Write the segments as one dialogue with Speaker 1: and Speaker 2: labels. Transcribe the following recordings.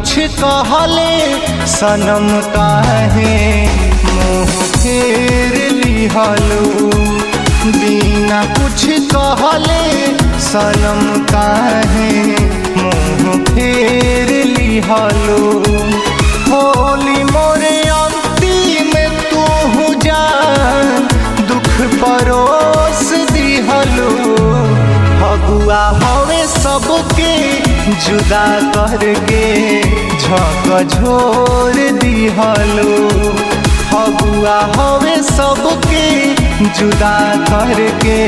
Speaker 1: कुछ कहले सनम काहे मुँह फेर लिहलो। बिना कुछ कहले सनम काहे मुँह फेर लिहलो। होली मोरे अंतिम तू जान दुख परोस दिहलो। फगुआ हवे सबके जुदा करके झकझोर दिहलो। फगुआ हवे सबके जुदा करके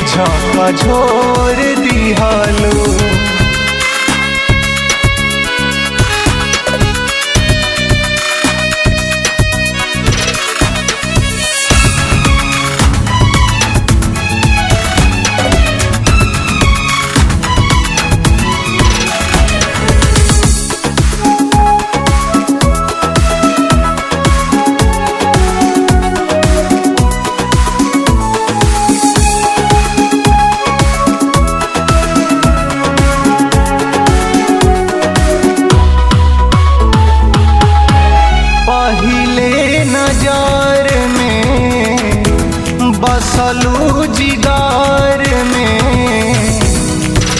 Speaker 1: झकझोर दिहलो। नजर में बसलू जिगर में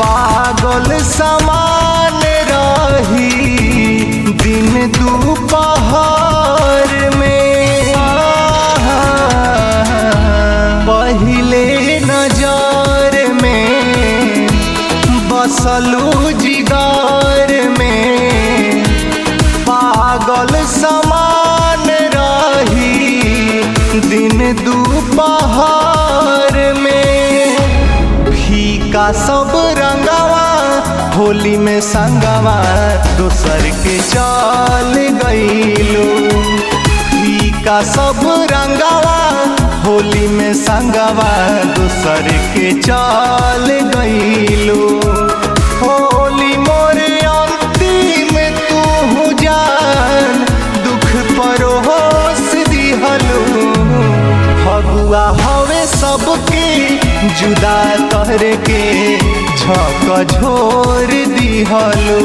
Speaker 1: पागल समान रही दिन दोपहर में। पहले नजर में बसलू जिगर में पागल समान दिन दोपहर में। फीका सब रंगवा होली में संगवा दोसर के चल गईलो। फीका सब रंगवा होली में संगवा दोसर के चल गईलो। होली मोरे अंतिम तू जान दुख परोस दिहलो। फगुआ हवे सबके जुदा करके झकझोर दिहलो।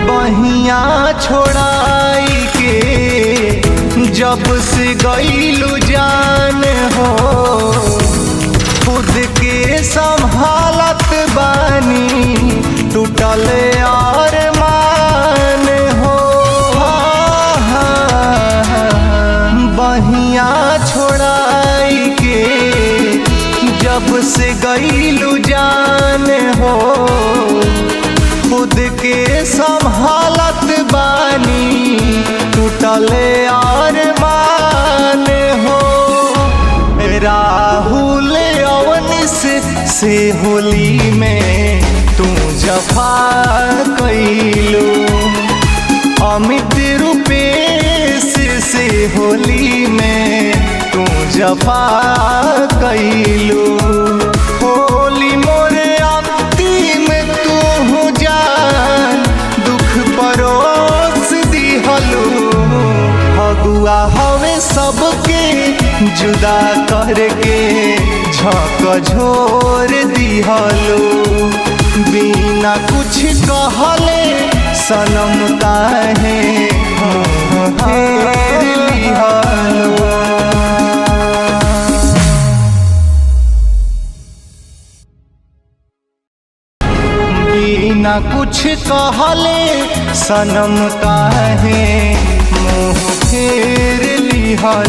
Speaker 1: बहिया छोड़ाई के जब से गईलू जान हो खुद के संभालत बानी टूटल अरमान हो। बहिया छोड़ाई के जब से गईलू जान हो खुद के संभालत बानी टूटल अरमान हो। राहुल अवनिस से होली में तू जफा कइलो। अमित रूपेश से होली में तू जफा कइलो। होली मोरे अंतिम तू जान दुख परोस दिहलो। फगुआ हवे सबके जुदा करके झकझोर दिहलो। बिना कुछ कहले सनम काहे मुँह फेर लिहलो। बिना कुछ कहले सनम काहे मुँह फेर लिहलो।